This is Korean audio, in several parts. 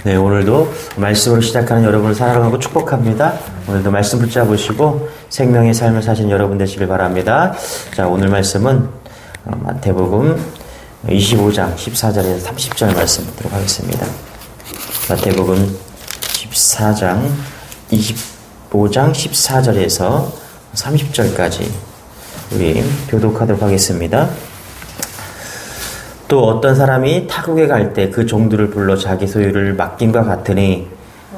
네, 오늘도 말씀으로 시작하는 여러분을 사랑하고 축복합니다. 오늘도 말씀 붙잡으시고 생명의 삶을 사신 여러분 되시길 바랍니다. 자, 오늘 말씀은 마태복음 25장 14절에서 30절 말씀 듣도록 하겠습니다. 마태복음 14장 25장 14절에서 30절까지 우리 교독하도록 하겠습니다. 또 어떤 사람이 타국에 갈 때 그 종들을 불러 자기 소유를 맡김과 같으니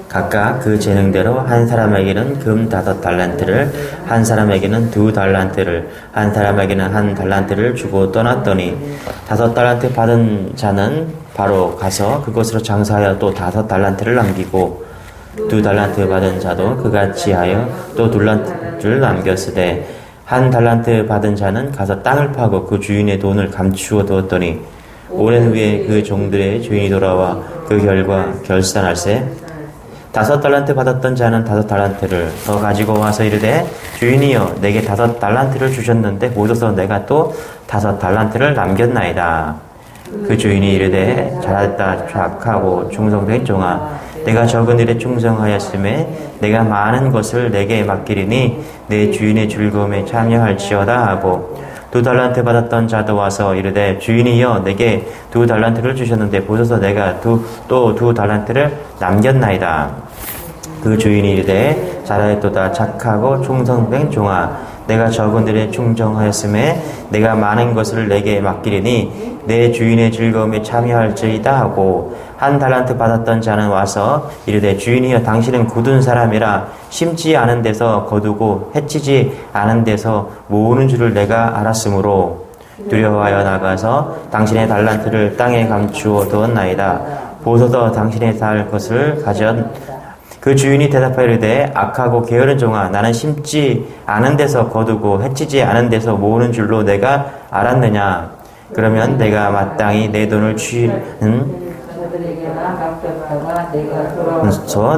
각각 그 재능대로 한 사람에게는 금 5달란트를, 한 사람에게는 2달란트를, 한 사람에게는 1달란트를 주고 떠났더니 5달란트 받은 자는 바로 가서 그것으로 장사하여 또 5달란트를 남기고 2달란트 받은 자도 그같이 하여 또 2달란트를 남겼으되 1달란트 받은 자는 가서 땅을 파고 그 주인의 돈을 감추어 두었더니 오랜 후에 그 종들의 주인이 돌아와 그 결과 결산할세 5달란트 받았던 자는 5달란트를 더 가지고 와서 이르되 주인이여 내게 5달란트를 주셨는데 못어서 내가 또 5달란트를 남겼나이다. 그 주인이 이르되 잘했다 착하고 충성된 종아 내가 적은 일에 충성하였음에 내가 많은 것을 내게 맡기리니 내 주인의 즐거움에 참여할지어다 하고 2달란트 받았던 자도 와서 이르되 주인이여 내게 2달란트를 주셨는데 보소서 내가 또 2달란트를 남겼나이다. 그 주인이 이르되 잘하였도다 착하고 충성된 종아 내가 적은 일에 충성하였음에 내가 많은 것을 내게 맡기리니 내 주인의 즐거움에 참여할지이다 하고 1달란트 받았던 자는 와서 이르되 주인이여 당신은 굳은 사람이라 심지 않은 데서 거두고 해치지 않은 데서 모으는 줄을 내가 알았으므로 두려워하여 나가서 당신의 달란트를 땅에 감추어 두었나이다. 보소서 당신의 살 것을 가졌. 그 주인이 대답하여 이르되 악하고 게으른 종아 나는 심지 않은 데서 거두고 해치지 않은 데서 모으는 줄로 내가 알았느냐. 그러면 내가 마땅히 내 돈을 취는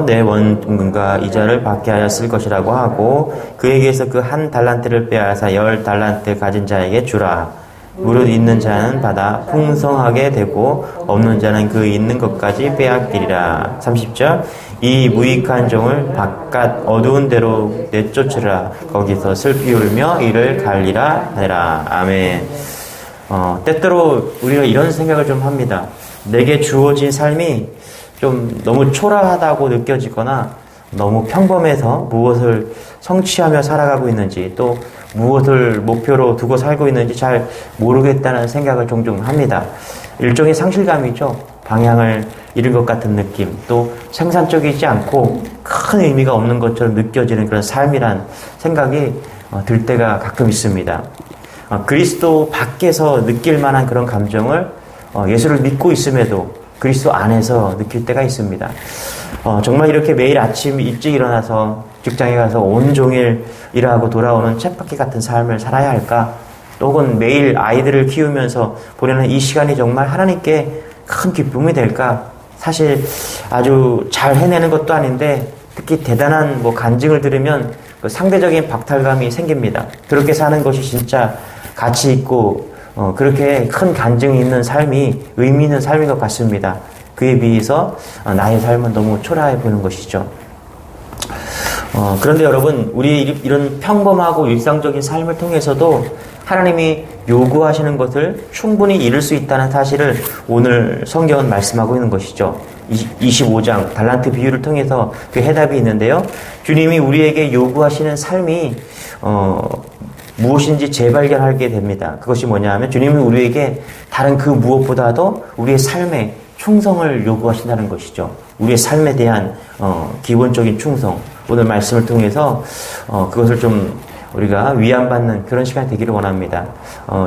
내 원금과 이자를 받게 하였을 것이라고 하고 그에게서 그 1달란트를 빼앗아 10달란트 가진 자에게 주라. 무릇 있는 자는 받아 풍성하게 되고 없는 자는 그 있는 것까지 빼앗기리라. 30절 이 무익한 종을 바깥 어두운 데로 내쫓으라. 거기서 슬피 울며 이를 갈리라 하라. 아멘. 때때로 우리가 이런 생각을 좀 합니다. 내게 주어진 삶이 좀 너무 초라하다고 느껴지거나 너무 평범해서 무엇을 성취하며 살아가고 있는지 또 무엇을 목표로 두고 살고 있는지 잘 모르겠다는 생각을 종종 합니다. 일종의 상실감이죠. 방향을 잃은 것 같은 느낌, 또 생산적이지 않고 큰 의미가 없는 것처럼 느껴지는 그런 삶이란 생각이 들 때가 가끔 있습니다. 그리스도 밖에서 느낄 만한 그런 감정을 예수를 믿고 있음에도 그리스도 안에서 느낄 때가 있습니다. 정말 이렇게 매일 아침 일찍 일어나서 직장에 가서 온종일 일하고 돌아오는 쳇바퀴 같은 삶을 살아야 할까? 혹은 매일 아이들을 키우면서 보내는 이 시간이 정말 하나님께 큰 기쁨이 될까? 사실 아주 잘 해내는 것도 아닌데 특히 대단한 간증을 들으면 그 상대적인 박탈감이 생깁니다. 그렇게 사는 것이 진짜 가치 있고 그렇게 큰 간증이 있는 삶이 의미 있는 삶인 것 같습니다. 그에 비해서 나의 삶은 너무 초라해 보이는 것이죠. 그런데 여러분, 우리 이런 평범하고 일상적인 삶을 통해서도 하나님이 요구하시는 것을 충분히 이룰 수 있다는 사실을 오늘 성경은 말씀하고 있는 것이죠. 25장 달란트 비유를 통해서 그 해답이 있는데요. 주님이 우리에게 요구하시는 삶이 무엇인지 재발견하게 됩니다. 그것이 뭐냐 하면 주님은 우리에게 다른 그 무엇보다도 우리의 삶에 충성을 요구하신다는 것이죠. 우리의 삶에 대한 기본적인 충성. 오늘 말씀을 통해서 그것을 좀 우리가 위안받는 그런 시간이 되기를 원합니다.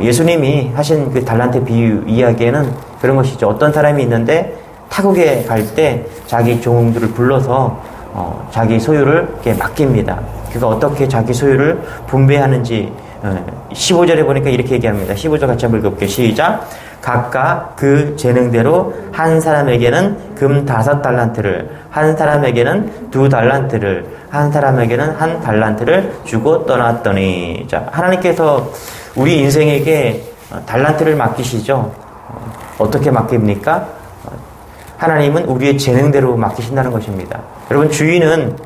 예수님이 하신 그 달란트 비유 이야기에는 그런 것이죠. 어떤 사람이 있는데 타국에 갈 때 자기 종들을 불러서 자기 소유를 이렇게 맡깁니다. 그가 어떻게 자기 소유를 분배하는지 15절에 보니까 이렇게 얘기합니다. 15절 같이 한번 읽어볼게요. 시작. 각각 그 재능대로 한 사람에게는 금 5달란트를, 한 사람에게는 2달란트를, 한 사람에게는 1달란트를 주고 떠났더니. 자, 하나님께서 우리 인생에게 달란트를 맡기시죠. 어떻게 맡깁니까? 하나님은 우리의 재능대로 맡기신다는 것입니다. 여러분, 주인은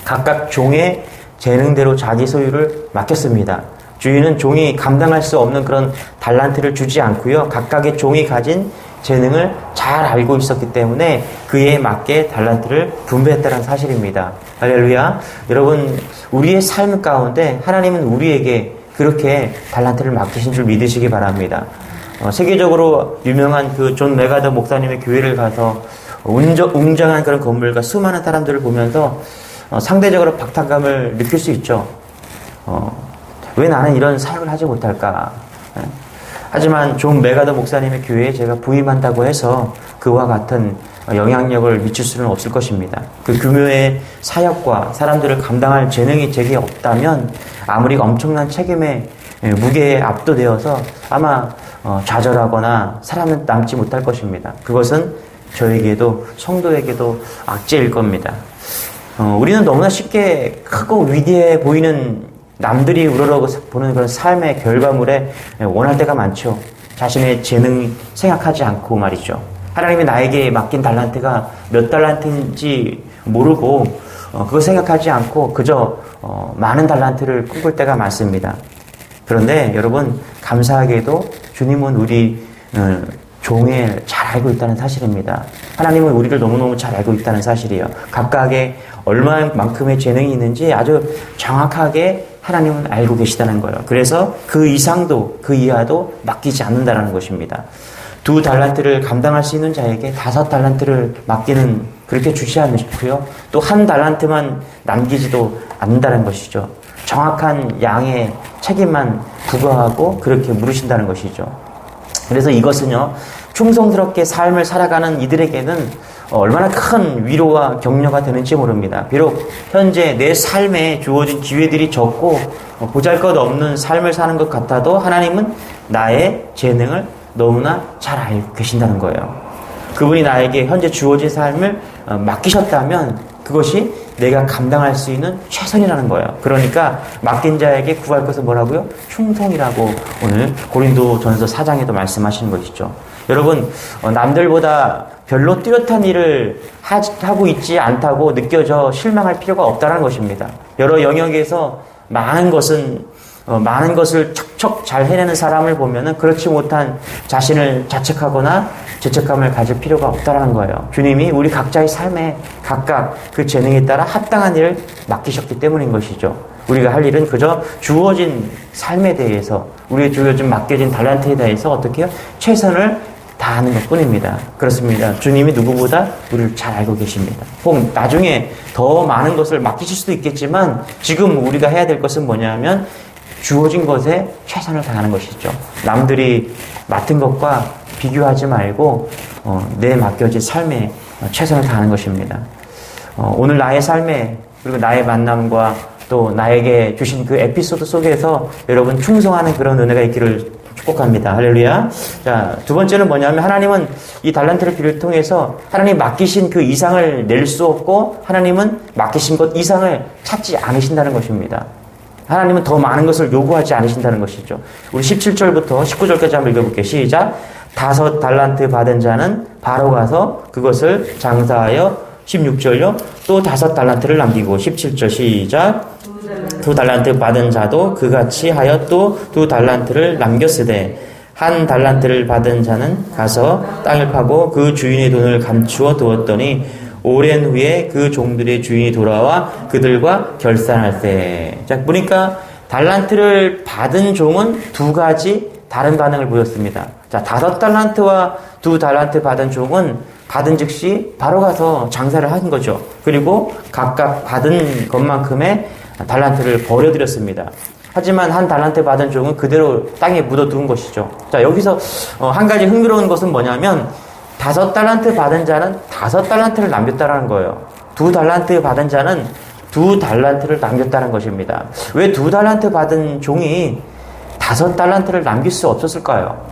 각각 종의 재능대로 자기 소유를 맡겼습니다. 주인은 종이 감당할 수 없는 그런 달란트를 주지 않고요. 각각의 종이 가진 재능을 잘 알고 있었기 때문에 그에 맞게 달란트를 분배했다는 사실입니다. 할렐루야. 여러분, 우리의 삶 가운데 하나님은 우리에게 그렇게 달란트를 맡기신 줄 믿으시기 바랍니다. 세계적으로 유명한 그 존 메가더 목사님의 교회를 가서 웅장한 그런 건물과 수많은 사람들을 보면서 상대적으로 박탈감을 느낄 수 있죠. 왜 나는 이런 삶을 하지 못할까? 하지만 존 메가더 목사님의 교회에 제가 부임한다고 해서 그와 같은 영향력을 미칠 수는 없을 것입니다. 그 규모의 사역과 사람들을 감당할 재능이 제게 없다면 아무리 엄청난 책임의 무게에 압도되어서 아마 좌절하거나 살아남지 남지 못할 것입니다. 그것은 저에게도 성도에게도 악재일 겁니다. 우리는 너무나 쉽게 크고 위대해 보이는 남들이 우러러 보는 그런 삶의 결과물에 원할 때가 많죠. 자신의 재능 생각하지 않고 말이죠. 하나님이 나에게 맡긴 달란트가 몇 달란트인지 모르고 그거 생각하지 않고 그저 많은 달란트를 꿈꿀 때가 많습니다. 그런데 여러분, 감사하게도 주님은 우리 종에 잘 알고 있다는 사실입니다. 하나님은 우리를 너무너무 잘 알고 있다는 사실이에요. 각각의 얼마만큼의 재능이 있는지 아주 정확하게 하나님은 알고 계시다는 거예요. 그래서 그 이상도 그 이하도 맡기지 않는다는 것입니다. 2 달란트를 감당할 수 있는 자에게 5 달란트를 맡기는, 그렇게 주지 않으시고요. 또 1 달란트만 남기지도 않는다는 것이죠. 정확한 양의 책임만 부과하고 그렇게 물으신다는 것이죠. 그래서 이것은요, 충성스럽게 삶을 살아가는 이들에게는 얼마나 큰 위로와 격려가 되는지 모릅니다. 비록 현재 내 삶에 주어진 기회들이 적고 보잘것없는 삶을 사는 것 같아도 하나님은 나의 재능을 너무나 잘 알고 계신다는 거예요. 그분이 나에게 현재 주어진 삶을 맡기셨다면 그것이 내가 감당할 수 있는 최선이라는 거예요. 그러니까 맡긴 자에게 구할 것은 뭐라고요? 충성이라고 오늘 고린도전서 4장에도 말씀하시는 것이죠. 여러분, 남들보다 별로 뚜렷한 일을 하고 있지 않다고 느껴져 실망할 필요가 없다는 것입니다. 여러 영역에서 많은 것을 척척 잘 해내는 사람을 보면은 그렇지 못한 자신을 자책하거나 죄책감을 가질 필요가 없다는 거예요. 주님이 우리 각자의 삶에 각각 그 재능에 따라 합당한 일을 맡기셨기 때문인 것이죠. 우리가 할 일은 그저 주어진 삶에 대해서, 우리의 주어진 맡겨진 달란트에 대해서 어떻게 해요? 최선을 다하는 것 뿐입니다. 그렇습니다. 주님이 누구보다 우리를 잘 알고 계십니다. 혹 나중에 더 많은 것을 맡기실 수도 있겠지만 지금 우리가 해야 될 것은 뭐냐면 주어진 것에 최선을 다하는 것이죠. 남들이 맡은 것과 비교하지 말고 내 맡겨진 삶에 최선을 다하는 것입니다. 오늘 나의 삶에, 그리고 나의 만남과 또 나에게 주신 그 에피소드 속에서 여러분 충성하는 그런 은혜가 있기를 축복합니다. 할렐루야. 자, 2번째는 뭐냐면 하나님은 이 달란트를 통해서 하나님 맡기신 그 이상을 낼 수 없고 하나님은 맡기신 것 이상을 찾지 않으신다는 것입니다. 하나님은 더 많은 것을 요구하지 않으신다는 것이죠. 우리 17절부터 19절까지 한번 읽어볼게요. 시작. 5 달란트 받은 자는 바로 가서 그것을 장사하여 16절요. 또 5 달란트를 남기고 17절 시작. 2 달란트 받은 자도 그같이 하여 또 2 달란트를 남겼으되 1 달란트를 받은 자는 가서 땅을 파고 그 주인의 돈을 감추어 두었더니 오랜 후에 그 종들의 주인이 돌아와 그들과 결산할세. 자, 보니까 달란트를 받은 종은 2가지 다른 반응을 보였습니다. 자, 5 달란트와 2 달란트 받은 종은 받은 즉시 바로 가서 장사를 한 거죠. 그리고 각각 받은 것만큼의 달란트를 버려드렸습니다. 하지만 1 달란트 받은 종은 그대로 땅에 묻어둔 것이죠. 자, 여기서 한 가지 흥미로운 것은 뭐냐면 5 달란트 받은 자는 5 달란트를 남겼다는 거예요. 2 달란트 받은 자는 2 달란트를 남겼다는 것입니다. 왜 2 달란트 받은 종이 5 달란트를 남길 수 없었을까요?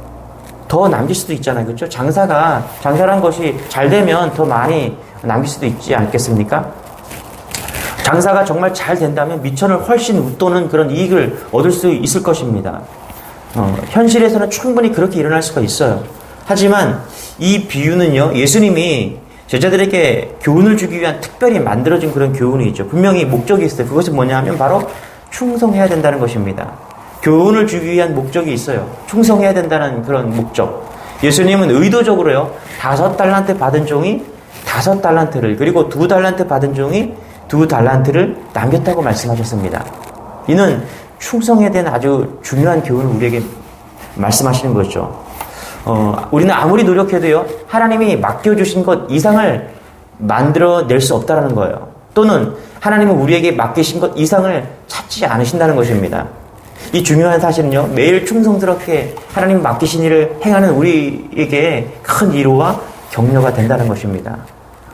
더 남길 수도 있잖아요. 그렇죠? 장사란 것이 잘 되면 더 많이 남길 수도 있지 않겠습니까? 장사가 정말 잘 된다면 미천을 훨씬 웃도는 그런 이익을 얻을 수 있을 것입니다. 현실에서는 충분히 그렇게 일어날 수가 있어요. 하지만 이 비유는요, 예수님이 제자들에게 교훈을 주기 위한 특별히 만들어진 그런 교훈이 있죠. 분명히 목적이 있어요. 그것은 뭐냐면 바로 충성해야 된다는 것입니다. 교훈을 주기 위한 목적이 있어요. 충성해야 된다는 그런 목적. 예수님은 의도적으로요, 5달란트 받은 종이 5달란트를, 그리고 2달란트 받은 종이 2달란트를 남겼다고 말씀하셨습니다. 이는 충성에 대한 아주 중요한 교훈을 우리에게 말씀하시는 거죠. 우리는 아무리 노력해도요, 하나님이 맡겨주신 것 이상을 만들어낼 수 없다는 거예요. 또는 하나님은 우리에게 맡기신 것 이상을 찾지 않으신다는 것입니다. 이 중요한 사실은요, 매일 충성스럽게 하나님 맡기신 일을 행하는 우리에게 큰 위로와 격려가 된다는 것입니다.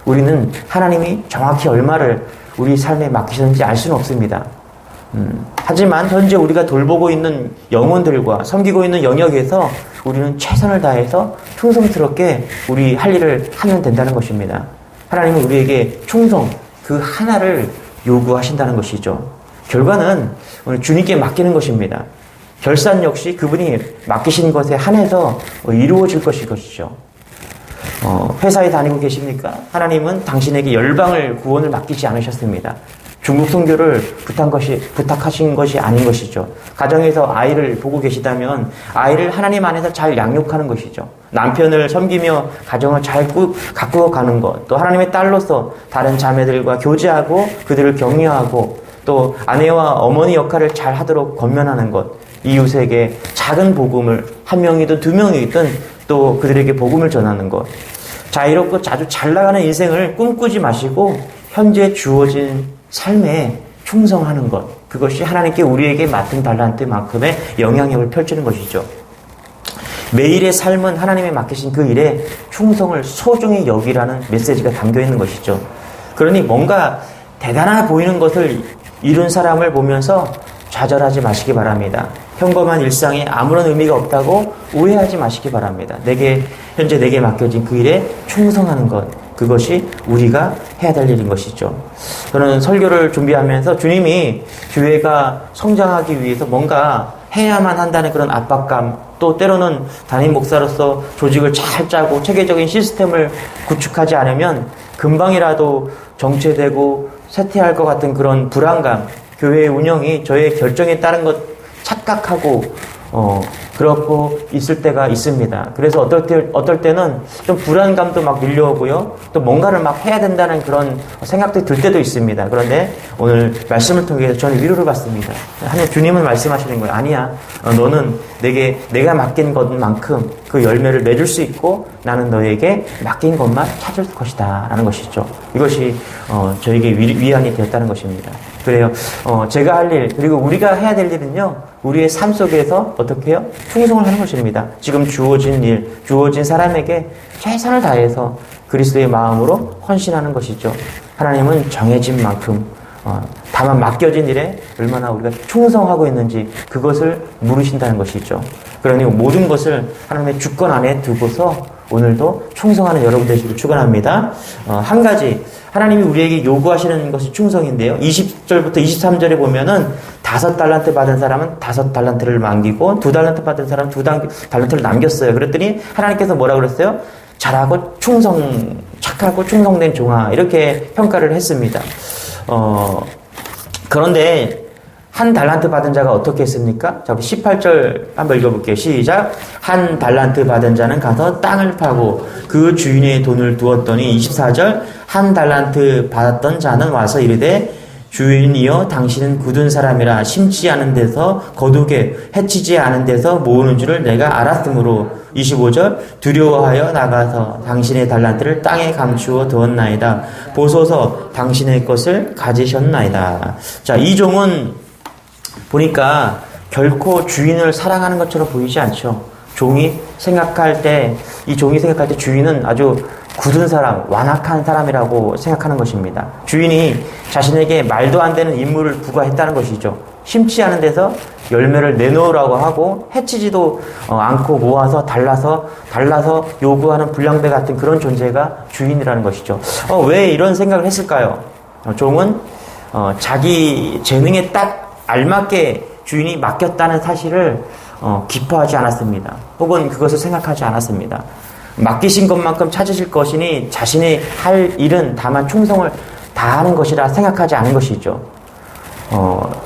우리는 하나님이 정확히 얼마를 우리 삶에 맡기셨는지 알 수는 없습니다. 하지만 현재 우리가 돌보고 있는 영혼들과 섬기고 있는 영역에서 우리는 최선을 다해서 충성스럽게 우리 할 일을 하면 된다는 것입니다. 하나님은 우리에게 충성 그 하나를 요구하신다는 것이죠. 결과는 오늘 주님께 맡기는 것입니다. 결산 역시 그분이 맡기신 것에 한해서 이루어질 것이죠. 회사에 다니고 계십니까? 하나님은 당신에게 열방을 구원을 맡기지 않으셨습니다. 중국 선교를 부탁하신 것이 아닌 것이죠. 가정에서 아이를 보고 계시다면 아이를 하나님 안에서 잘 양육하는 것이죠. 남편을 섬기며 가정을 잘 가꾸어 가는 것, 또 하나님의 딸로서 다른 자매들과 교제하고 그들을 격려하고 또 아내와 어머니 역할을 잘 하도록 권면하는 것, 이웃에게 작은 복음을 한 명이든 두 명이든 또 그들에게 복음을 전하는 것, 자유롭고 아주 잘 나가는 인생을 꿈꾸지 마시고 현재 주어진 삶에 충성하는 것, 그것이 하나님께 우리에게 맡은 달란트만큼의 영향력을 펼치는 것이죠. 매일의 삶은 하나님의 맡기신 그 일에 충성을 소중히 여기라는 메시지가 담겨 있는 것이죠. 그러니 뭔가 대단해 보이는 것을 이룬 사람을 보면서 좌절하지 마시기 바랍니다. 평범한 일상에 아무런 의미가 없다고 오해하지 마시기 바랍니다. 현재 내게 맡겨진 그 일에 충성하는 것, 그것이 우리가 해야 될 일인 것이죠. 저는 설교를 준비하면서 주님이 교회가 성장하기 위해서 뭔가 해야만 한다는 그런 압박감, 또 때로는 담임 목사로서 조직을 잘 짜고 체계적인 시스템을 구축하지 않으면 금방이라도 정체되고 쇠퇴할 것 같은 그런 불안감, 교회의 운영이 저의 결정에 따른 것 착각하고 그렇고 있을 때가 있습니다. 그래서 어떨 때는 좀 불안감도 막 밀려오고요. 또 뭔가를 막 해야 된다는 그런 생각도 들 때도 있습니다. 그런데 오늘 말씀을 통해서 저는 위로를 받습니다. 하나님 주님은 말씀하시는 거예요. 아니야. 너는 내가 맡긴 것만큼 그 열매를 맺을 수 있고 나는 너에게 맡긴 것만 찾을 것이다. 라는 것이죠. 이것이 저에게 위안이 되었다는 것입니다. 그래요. 제가 할 일, 그리고 우리가 해야 될 일은요, 우리의 삶 속에서 어떻게 해요? 충성을 하는 것입니다. 지금 주어진 일, 주어진 사람에게 최선을 다해서 그리스도의 마음으로 헌신하는 것이죠. 하나님은 정해진 만큼, 다만 맡겨진 일에 얼마나 우리가 충성하고 있는지 그것을 물으신다는 것이죠. 그러니 모든 것을 하나님의 주권 안에 두고서 오늘도 충성하는 여러분 되시길 축원합니다. 한 가지 하나님이 우리에게 요구하시는 것이 충성인데요. 20절부터 23절에 보면은 5달란트 받은 사람은 5달란트를 남기고 2달란트 받은 사람은 2달란트를 남겼어요. 그랬더니 하나님께서 뭐라 그랬어요? 잘하고 착하고 충성된 종아, 이렇게 평가를 했습니다. 그런데 한 달란트 받은 자가 어떻게 했습니까? 자, 18절 한번 읽어볼게요. 시작. 한 달란트 받은 자는 가서 땅을 파고 그 주인의 돈을 두었더니 24절. 한 달란트 받았던 자는 와서 이르되 주인이여 당신은 굳은 사람이라 심지 않은 데서 거두게 해치지 않은 데서 모으는 줄을 내가 알았으므로 25절. 두려워하여 나가서 당신의 달란트를 땅에 감추어 두었나이다. 보소서 당신의 것을 가지셨나이다. 자, 이 종은 보니까 결코 주인을 사랑하는 것처럼 보이지 않죠. 종이 생각할 때 주인은 아주 굳은 사람, 완악한 사람이라고 생각하는 것입니다. 주인이 자신에게 말도 안 되는 임무를 부과했다는 것이죠. 심지 않은 데서 열매를 내놓으라고 하고 해치지도 않고 모아서 달라서 요구하는 불량배 같은 그런 존재가 주인이라는 것이죠. 왜 이런 생각을 했을까요? 종은 자기 재능에 딱 알맞게 주인이 맡겼다는 사실을 기뻐하지 않았습니다. 혹은 그것을 생각하지 않았습니다. 맡기신 것만큼 찾으실 것이니 자신이 할 일은 다만 충성을 다하는 것이라 생각하지 않은 것이죠.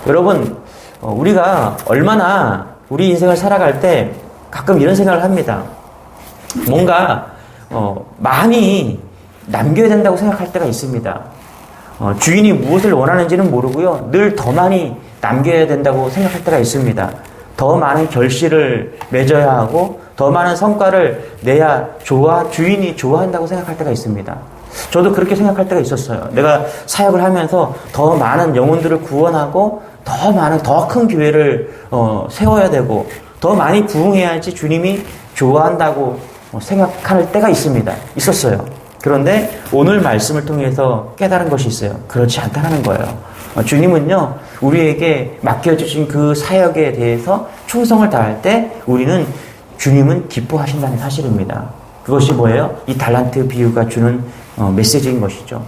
여러분, 우리가 얼마나 우리 인생을 살아갈 때 가끔 이런 생각을 합니다. 뭔가 많이 남겨야 된다고 생각할 때가 있습니다. 주인이 무엇을 원하는지는 모르고요. 늘 더 많이 남겨야 된다고 생각할 때가 있습니다. 더 많은 결실을 맺어야 하고 더 많은 성과를 내야 주인이 좋아한다고 생각할 때가 있습니다. 저도 그렇게 생각할 때가 있었어요. 내가 사역을 하면서 더 많은 영혼들을 구원하고 더 큰 교회를 세워야 되고 더 많이 부흥해야지 주님이 좋아한다고 생각할 때가 있었어요. 그런데 오늘 말씀을 통해서 깨달은 것이 있어요. 그렇지 않다는 거예요. 주님은요, 우리에게 맡겨주신 그 사역에 대해서 충성을 다할 때 주님은 기뻐하신다는 사실입니다. 그것이 뭐예요? 이 달란트 비유가 주는 메시지인 것이죠.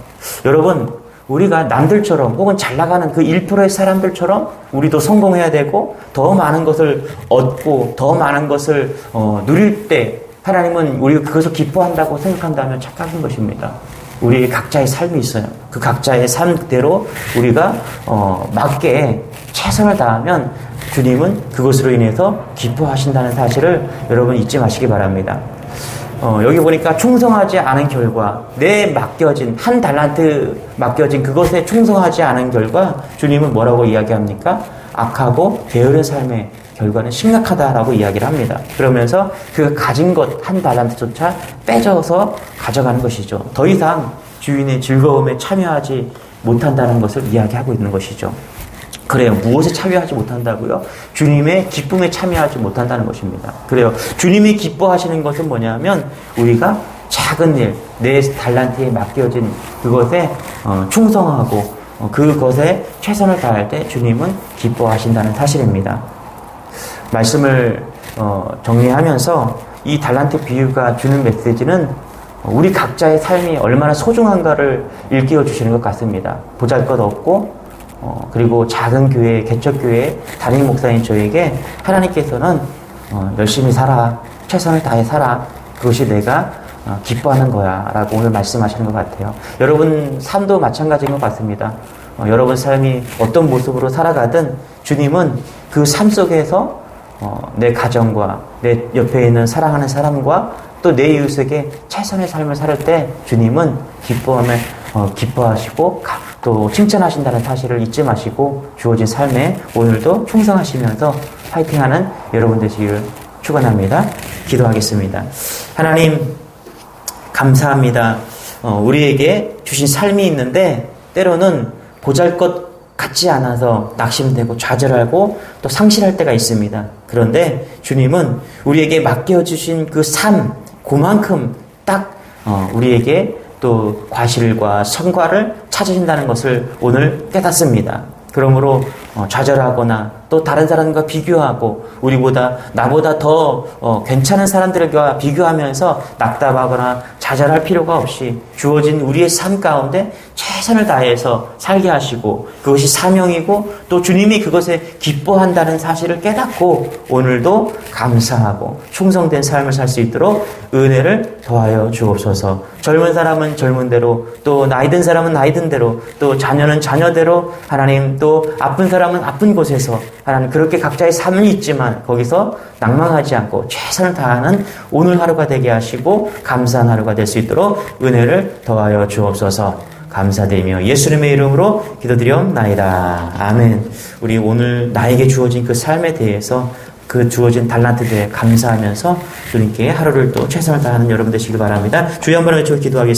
여러분, 우리가 남들처럼 혹은 잘 나가는 그 1%의 사람들처럼 우리도 성공해야 되고 더 많은 것을 얻고 더 많은 것을 누릴 때 하나님은 우리가 그것을 기뻐한다고 생각한다면 착각인 것입니다. 우리 각자의 삶이 있어요. 그 각자의 삶대로 우리가 맞게 최선을 다하면 주님은 그것으로 인해서 기뻐하신다는 사실을 여러분 잊지 마시기 바랍니다. 여기 보니까 충성하지 않은 결과, 한 달란트 맡겨진 그것에 충성하지 않은 결과 주님은 뭐라고 이야기합니까? 악하고 게으른 삶의 결과는 심각하다라고 이야기를 합니다. 그러면서 그 가진 것 한 달란트조차 빼져서 가져가는 것이죠. 더 이상 주인의 즐거움에 참여하지 못한다는 것을 이야기하고 있는 것이죠. 그래요. 무엇에 참여하지 못한다고요? 주님의 기쁨에 참여하지 못한다는 것입니다. 그래요. 주님이 기뻐하시는 것은 뭐냐면 우리가 작은 일, 내 달란트에 맡겨진 그것에 충성하고 그것에 최선을 다할 때 주님은 기뻐하신다는 사실입니다. 말씀을 정리하면서 이 달란트 비유가 주는 메시지는 우리 각자의 삶이 얼마나 소중한가를 일깨워 주시는 것 같습니다. 보잘것없고 그리고 작은 교회, 개척교회 담임 목사인 저에게 하나님께서는 열심히 살아, 최선을 다해 살아, 그것이 내가 기뻐하는 거야 라고 오늘 말씀하시는 것 같아요. 여러분 삶도 마찬가지인 것 같습니다. 여러분 삶이 어떤 모습으로 살아가든 주님은 그 삶 속에서 내 가정과 내 옆에 있는 사랑하는 사람과 또 내 이웃에게 최선의 삶을 살 때 주님은 기뻐하시고 또 칭찬하신다는 사실을 잊지 마시고 주어진 삶에 오늘도 충성하시면서 파이팅하는 여러분 되시기를 축원합니다. 기도하겠습니다. 하나님 감사합니다. 우리에게 주신 삶이 있는데 때로는 보잘것 같지 않아서 낙심되고 좌절하고 또 상실할 때가 있습니다. 그런데 주님은 우리에게 맡겨주신 그 삶, 그만큼 딱 우리에게 또 과실과 성과를 찾으신다는 것을 오늘 깨닫습니다. 그러므로 좌절하거나 또 다른 사람과 비교하고 나보다 더 괜찮은 사람들과 비교하면서 낙담하거나 좌절할 필요가 없이 주어진 우리의 삶 가운데 최선을 다해서 살게 하시고 그것이 사명이고 또 주님이 그것에 기뻐한다는 사실을 깨닫고 오늘도 감사하고 충성된 삶을 살 수 있도록 은혜를 더하여 주옵소서. 젊은 사람은 젊은 대로 또 나이 든 사람은 나이 든 대로 또 자녀는 자녀대로 하나님 또 아픈 사람은 아픈 곳에서 하나님 그렇게 각자의 삶이 있지만 거기서 낭망하지 않고 최선을 다하는 오늘 하루가 되게 하시고 감사한 하루가 될 수 있도록 은혜를 더하여 주옵소서. 감사드리며 예수님의 이름으로 기도드리옵나이다. 아멘. 우리 오늘 나에게 주어진 그 삶에 대해서 그 주어진 달란트에 감사하면서 주님께 하루를 또 최선을 다하는 여러분 되시길 바랍니다. 주여 한번 외쳐 기도하겠습니다.